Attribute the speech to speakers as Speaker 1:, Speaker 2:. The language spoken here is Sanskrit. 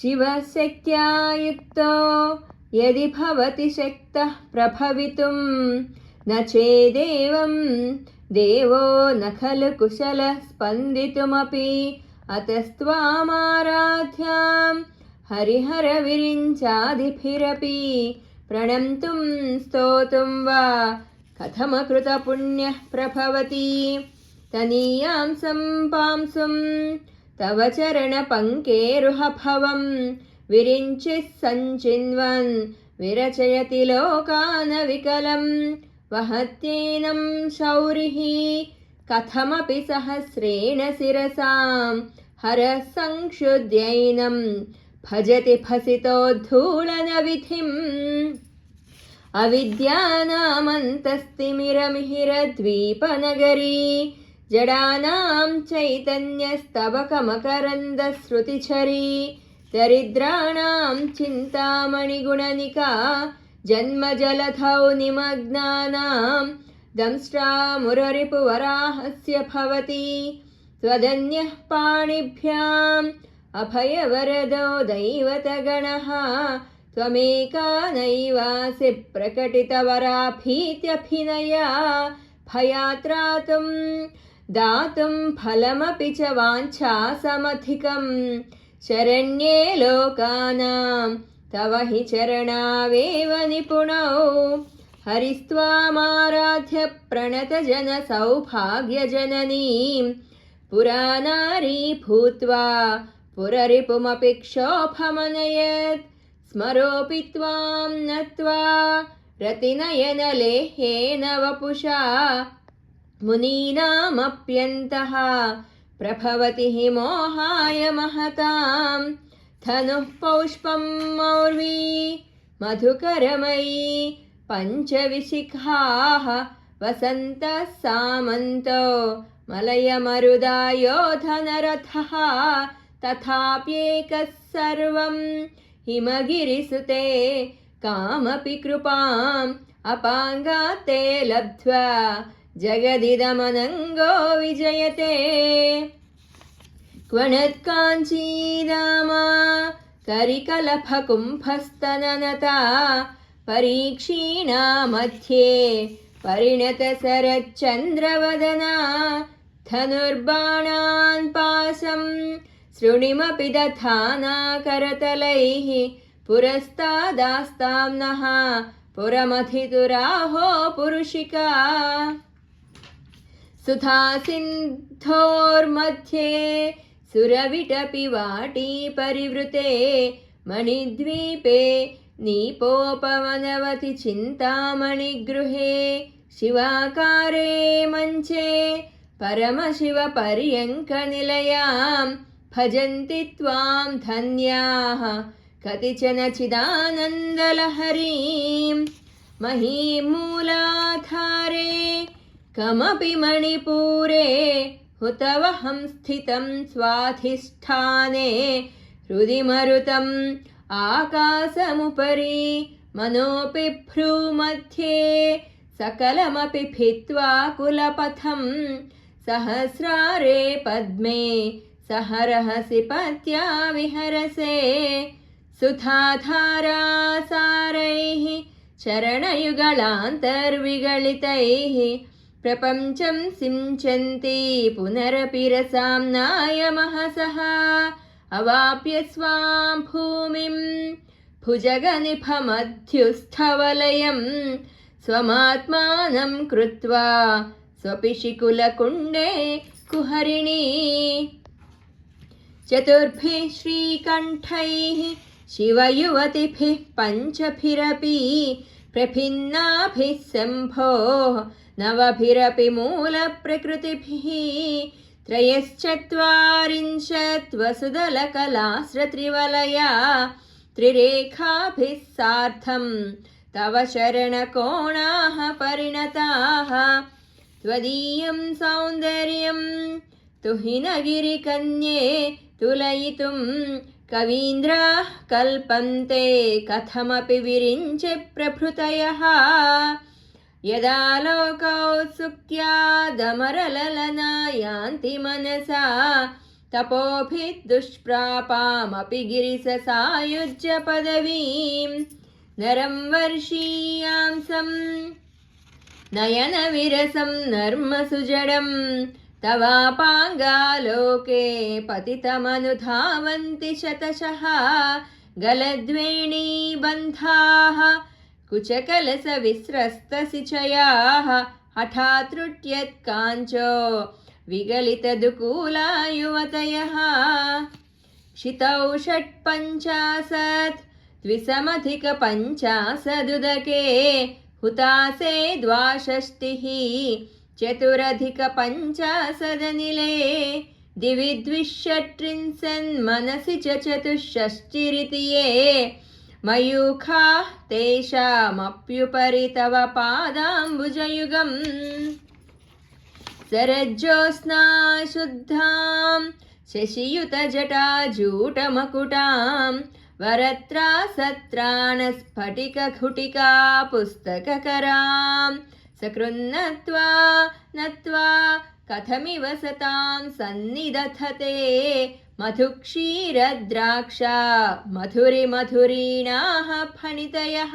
Speaker 1: शिवशक्त्या युक्तो यदि भवति शक्तः प्रभवितुं न चेदेवं देवो न खलु कुशलः स्पन्दितुमपि अतस्त्वामाराध्यां हरिहरविरिञ्चादिभिरपि प्रणन्तुं स्तोतुं वा कथमकृतपुण्यः प्रभवति तनीयां सम्पांसुं तव चरणपङ्केरुहभवं विरिञ्चिः सञ्चिन्वन् विरचयति लोकानविकलं वहत्येनं शौरिः कथमपि सहस्रेण शिरसां हरः संक्षुद्यैनं भजति भसितोद्धूलनविधिम् अविद्यानामन्तस्तिमिरमिहिरद्वीपनगरी जडानां चैतन्यस्तबकमकरन्दश्रुतिछरी दरिद्राणां चिन्तामणिगुणनिका जन्मजलधौ निमग्नानां दंष्ट्रामुररिपुवराहस्य भवति त्वदन्यः पाणिभ्याम् अभयवरदो दैवतगणः त्वमेका नैवासि प्रकटितवराभीत्यभिनया भयात्रातुं दातुं फलमपि च वाञ्छासमधिकं शरण्ये लोकानां तव हि चरणावेव निपुणौ हरिस्त्वामाराध्य प्रणतजनसौभाग्यजननीं पुरानारी भूत्वा पुररिपुमपि क्षोभमनयत् स्मरोऽपि त्वां नत्वा रतिनयनलेहेन वपुषा मुनीनामप्यन्तः प्रभवति हि मोहाय महतां धनुः पौष्पं मौर्वी मधुकरमयी पञ्चविशिखाः वसन्तः सामन्तो मलयमरुदायो धनरथः तथाप्येकः सर्वं हिमगिरिसुते कामपि कृपाम् अपाङ्गाते लब्ध्वा जगदिदमनङ्गो विजयते क्वणत्काञ्चीरामा करिकलभकुम्भस्तननता परीक्षीणा मध्ये परिणतशरच्चन्द्रवदना धनुर्बाणान् पाशं शृणिमपि दधाना करतलैः पुरस्तादास्तां नः पुरमथितुराहो पुरुषिका सुधासिन्धोर्मध्ये सुरविटपि वाटी परिवृते मणिद्वीपे नीपोपवनवति चिन्तामणिगृहे शिवाकारे मञ्चे परमशिवपर्यङ्कनिलयां भजन्ति त्वां धन्याः कतिचन चिदानन्दलहरीं महीमूलाधारे कमपि मणिपूरे हुतवहं स्थितं स्वाधिष्ठाने हृदि मरुतम् आकाशमुपरि मनोऽपि भ्रूमध्ये सकलमपि भित्त्वा कुलपथं सहस्रारे पद्मे सहरहसि पत्या विहरसे सुधाधारासारैः चरणयुगलान्तर्विगलितैः प्रपञ्चं सिञ्चन्ति पुनरपि रसाम्नाय महसः अवाप्य स्वां भूमिं भुजगनिभमध्युस्थवलयं स्वमात्मानं कृत्वा स्वपिशिकुलकुण्डे कुहरिणी चतुर्भिः श्रीकण्ठैः शिवयुवतिभिः पञ्चभिरपि प्रभिन्नाभिः शम्भोः नवभिरपि मूलप्रकृतिभिः त्रयश्चत्वारिंशत् वसुदलकलास्रत्रिवलया त्रिरेखाभिः सार्धं तव शरणकोणाः परिणताः त्वदीयं सौन्दर्यं तुहिनगिरिकन्ये तुलयितुं कवीन्द्राः कल्पन्ते कथमपि विरिञ्चि प्रभृतयः यदा लोकौत्सुक्त्या दमरललना यान्ति मनसा तपोभिर्दुष्प्रापामपि गिरिससायुज्य पदवीं नरं वर्षीयांसं नयनविरसं नर्मसुजडं तवापाङ्गालोके पतितमनुधावन्ति शतशः गलद्वेणीबन्धाः कुचकलसविस्रस्तसिचयाः हठात्रुट्यत्काञ्चो विगलितदुकूला युवतयः क्षितौ 56 द्विसमधिकपञ्चाशदुदके हुतासे 62 चतुरधिकपञ्चाशदनिले दिवि 238 मनसि च 64 ये मयूखाः तेषामप्युपरि तव पादाम्बुजयुगम् शरज्योत्स्ना शुद्धां शशियुतजटाजूटमकुटां वरत्रासत्राणस्फटिकखुटिका पुस्तककरां सकृन्नत्वा नत्वा कथमिव सतां सन्निदधते मधुक्षीरद्राक्षा मधुरिमधुरीणाः फणितयः।